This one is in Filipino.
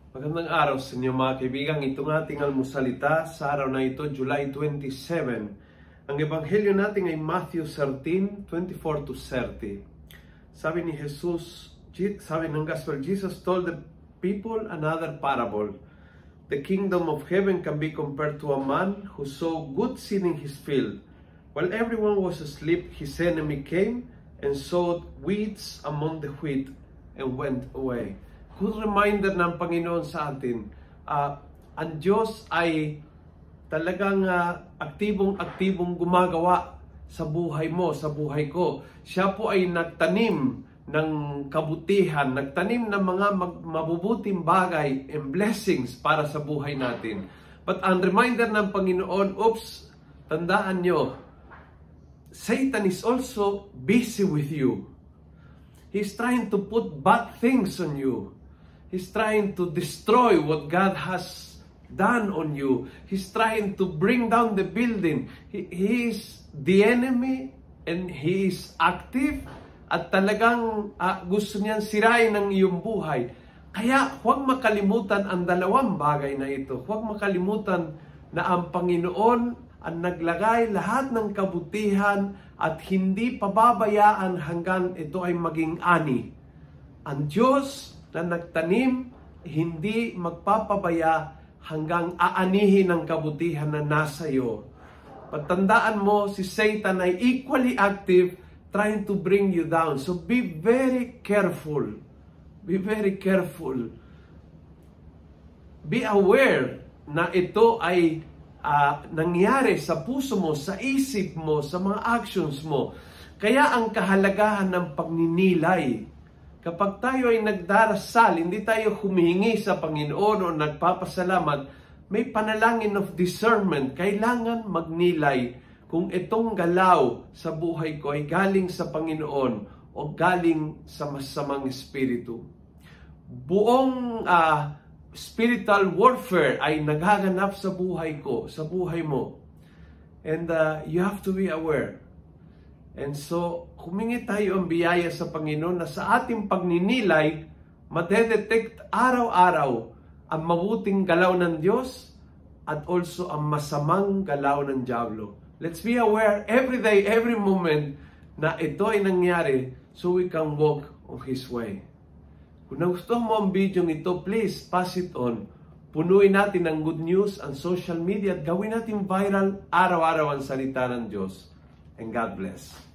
Magandang araw sa inyo mga kaibigan. Itong ating almusalita sa araw na ito, July 27. Ang ebanghelyo natin ay Matthew 13, 24-30. Sabi ni Jesus, sabi ng Gospel, Jesus told the people another parable. The kingdom of heaven can be compared to a man who sowed good seed in his field. While everyone was asleep, his enemy came and sowed weeds among the wheat and went away. Good reminder ng Panginoon sa atin, ang Diyos ay talagang aktibong gumagawa sa buhay mo, sa buhay ko. Siya po ay nagtanim ng kabutihan, nagtanim ng mga mabubuting bagay and blessings para sa buhay natin. But ang reminder ng Panginoon, tandaan nyo, Satan is also busy with you. He's trying to put bad things on you. He's trying to destroy what God has done on you. He's trying to bring down the building. He is the enemy and he is active at talagang gusto niyang sirain ang iyong buhay. Kaya huwag makalimutan ang dalawang bagay na ito. Huwag makalimutan na ang Panginoon ang naglagay lahat ng kabutihan at hindi pababayaan hanggang ito ay maging ani. Ang Diyos na nagtanim, hindi magpapabaya hanggang aanihin ang kabutihan na nasa iyo. Patandaan mo, si Satan ay equally active trying to bring you down. So be very careful. Be very careful. Be aware na ito ay nangyari sa puso mo, sa isip mo, sa mga actions mo. Kaya ang kahalagahan ng pagninilay. Kapag tayo ay nagdarasal, hindi tayo humihingi sa Panginoon o nagpapasalamat, may panalangin of discernment. Kailangan magnilay kung itong galaw sa buhay ko ay galing sa Panginoon o galing sa masamang espiritu. Buong spiritual warfare ay naghaganap sa buhay ko, sa buhay mo. And you have to be aware. And so, humingi tayo ang biyaya sa Panginoon na sa ating pagninilay, madedetect araw-araw ang mabuting galaw ng Diyos at also ang masamang galaw ng Diablo. Let's be aware every day, every moment na ito ay nangyari so we can walk on His way. Kung nagustuhan mo ang video ito, please pass it on. Punuin natin ang good news ang social media at gawin natin viral araw-araw ang salita ng Diyos. And God bless.